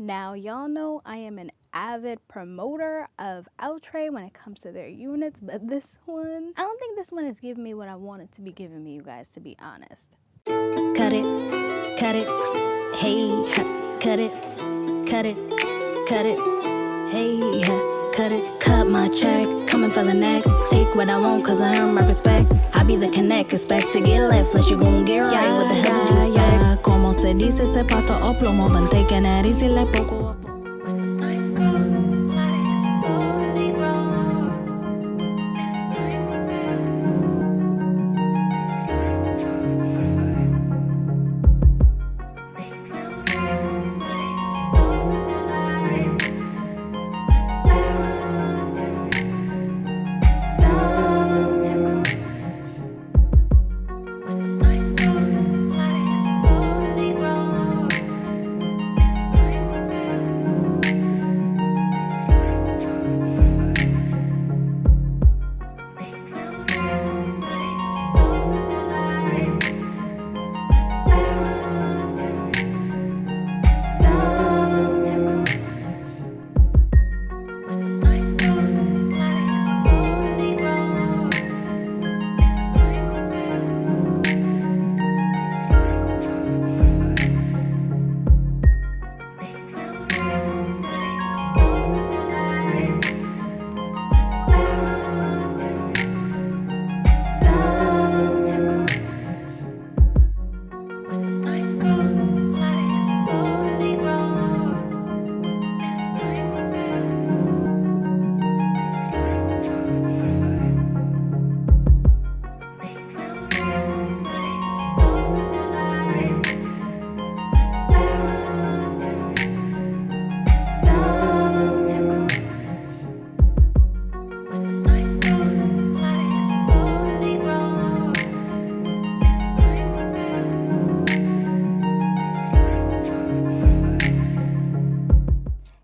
Now, y'all know I am an avid promoter of Outre when it comes to their units, but this one, I don't think this one is giving me what I want it to be giving me, you guys, to be honest. Cut it, hey, cut it, hey, cut it. Cut my check, coming for the neck. Take what I want, cause I earn my respect. I be the connect, expect to get left, plus you gon' get right. What the hell did you expect? Como se dice, se pato o plomo, been taking it easy like poco a poco.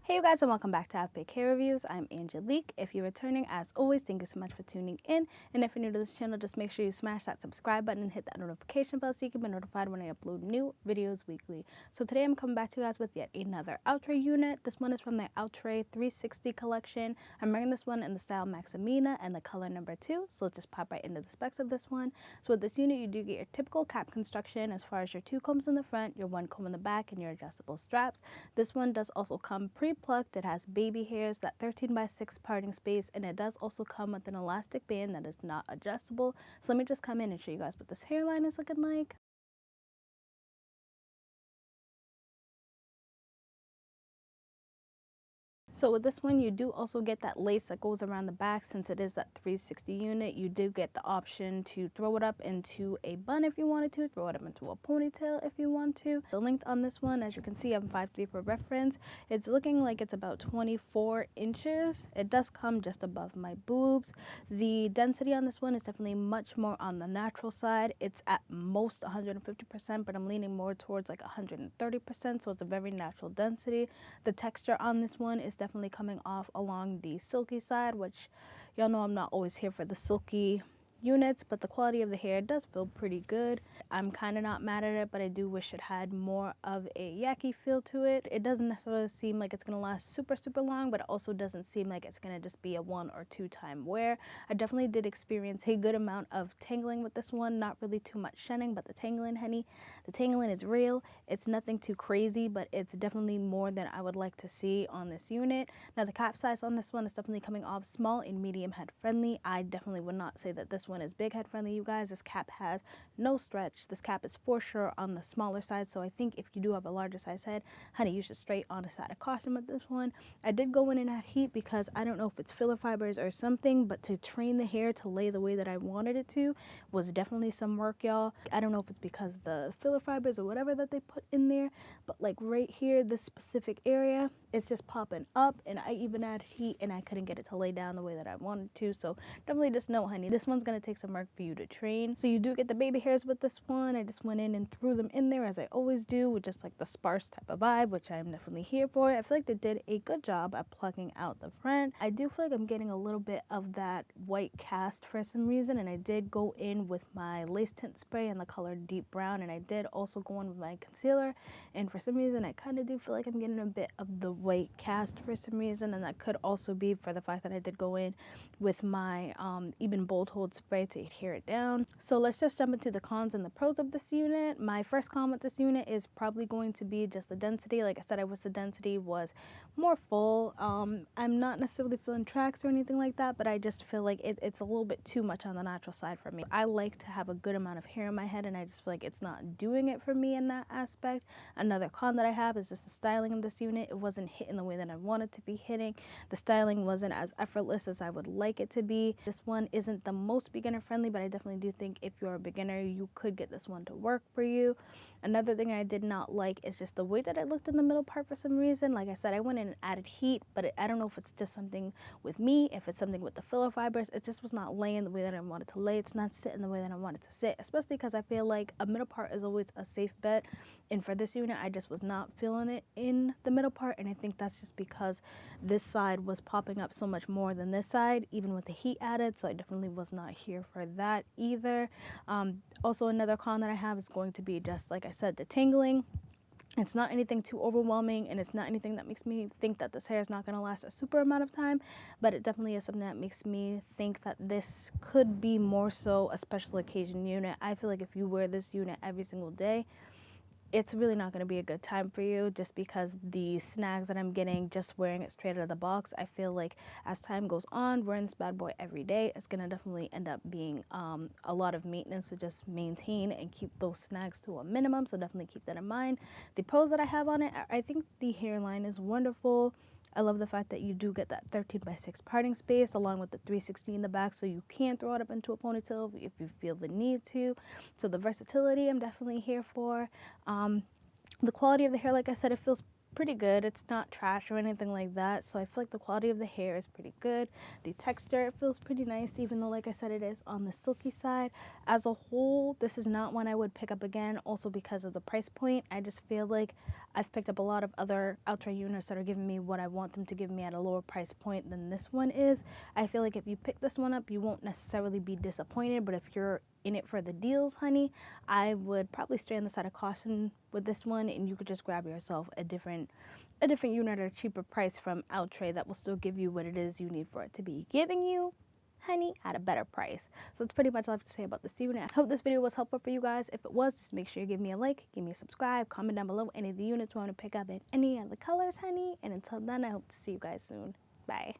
Hey you guys, and welcome back to Outfit Hair Reviews. I'm Angelique. If you're returning, as always, thank you so much for tuning in. And if you're new to this channel, just make sure you smash that subscribe button and hit that notification bell so you can be notified when I upload new videos weekly. So today I'm coming back to you guys with yet another Outre unit. This one is from the Outre 360 collection. I'm wearing this one in the style Maximina and the color number 2. So let's just pop right into the specs of this one. So with this unit, you do get your typical cap construction as far as your 2 combs in the front, your 1 comb in the back, and your adjustable straps. This one does also come pre-plucked. It has baby hairs, that 13x6 parting space, and it does also come with an elastic band that is not adjustable. So let me just come in and show you guys what this hairline is looking like. So with this one, you do also get that lace that goes around the back. Since it is that 360 unit, you do get the option to throw it up into a bun if you wanted to, throw it up into a ponytail if you want to. The length on this one, as you can see, I'm 5'3" for reference. It's looking like it's about 24 inches. It does come just above my boobs. The density on this one is definitely much more on the natural side. It's at most 150%, but I'm leaning more towards like 130%, so it's a very natural density. The texture on this one is definitely coming off along the silky side, which y'all know I'm not always here for the silky units, but the quality of the hair does feel pretty good. I'm kind of not mad at it, but I do wish it had more of a yucky feel to it. It doesn't necessarily seem like it's going to last super long, but it also doesn't seem like it's going to just be a 1 or 2 time wear. I definitely did experience a good amount of tangling with this one, not really too much shedding, but the tangling, honey, the tangling is real. It's nothing too crazy, but it's definitely more than I would like to see on this unit. Now the cap size on this one is definitely coming off small and medium head friendly. I definitely would not say that this one is big head friendly, you guys. This cap has no stretch. This cap is for sure on the smaller side, so I think if you do have a larger size head, honey, you should straight on the side of caution with this one. I did go in and add heat because I don't know if it's filler fibers or something, but to train the hair to lay the way that I wanted it to was definitely some work, y'all. I don't know if it's because the filler fibers or whatever that they put in there, but like right here, this specific area, it's just popping up, and I even added heat and I couldn't get it to lay down the way that I wanted to. So definitely just know, honey, this one's gonna going to take some work for you to train. So you do get the baby hairs with this one. I just went in and threw them in there as I always do, with just like the sparse type of vibe, which I'm definitely here for. I feel like they did a good job at plucking out the front. I do feel like I'm getting a little bit of that white cast for some reason, and I did go in with my lace tint spray in the color deep brown, and I did also go in with my concealer, and for some reason I kind of do feel like I'm getting a bit of the white cast for some reason, and that could also be for the fact that I did go in with my even bold hold spray to adhere it down. So let's just jump into the cons and the pros of this unit. My first con with this unit is probably going to be just the density. Like I said, I wish the density was more full. I'm not necessarily feeling tracks or anything like that, but I just feel like it's a little bit too much on the natural side for me. I like to have a good amount of hair in my head, and I just feel like it's not doing it for me in that aspect. Another con that I have is just the styling of this unit. It wasn't hitting the way that I wanted to be hitting. The styling wasn't as effortless as I would like it to be. This one isn't the most beginner friendly, but I definitely do think if you're a beginner, you could get this one to work for you. Another thing I did not like is just the way that it looked in the middle part for some reason. Like I said, I went in and added heat, but I don't know if it's just something with me, if it's something with the filler fibers. It just was not laying the way that I wanted to lay. It's not sitting the way that I wanted to sit, especially because I feel like a middle part is always a safe bet. And for this unit, I just was not feeling it in the middle part, and I think that's just because this side was popping up so much more than this side, even with the heat added, so I definitely was not here for that either. Also, another con that I have is going to be just, like I said, the tingling. It's not anything too overwhelming, and it's not anything that makes me think that this hair is not going to last a super amount of time, but it definitely is something that makes me think that this could be more so a special occasion unit. I feel like if you wear this unit every single day, it's really not going to be a good time for you, just because the snags that I'm getting just wearing it straight out of the box. I feel like as time goes on, wearing this bad boy every day, it's going to definitely end up being a lot of maintenance to just maintain and keep those snags to a minimum, so definitely keep that in mind. The pros that I have on it, I think the hairline is wonderful. I love the fact that you do get that 13x6 parting space along with the 360 in the back, so you can throw it up into a ponytail if you feel the need to. So the versatility I'm definitely here for. The quality of the hair, like I said, it feels pretty good. It's not trash or anything like that, so I feel like the quality of the hair is pretty good. The texture, it feels pretty nice, even though, like I said, it is on the silky side. As a whole, this is not one I would pick up again, also because of the price point. I just feel like I've picked up a lot of other Outre units that are giving me what I want them to give me at a lower price point than this one is. I feel like if you pick this one up, you won't necessarily be disappointed, but if you're in it for the deals, honey, I would probably stay on the side of caution with this one, and you could just grab yourself a different unit at a cheaper price from Outre that will still give you what it is you need for it to be giving you, honey, at a better price. So that's pretty much all I have to say about this unit. I hope this video was helpful for you guys. If it was, just make sure you give me a like, give me a subscribe, comment down below any of the units you want to pick up in any of the colors, honey. And until then, I hope to see you guys soon. Bye.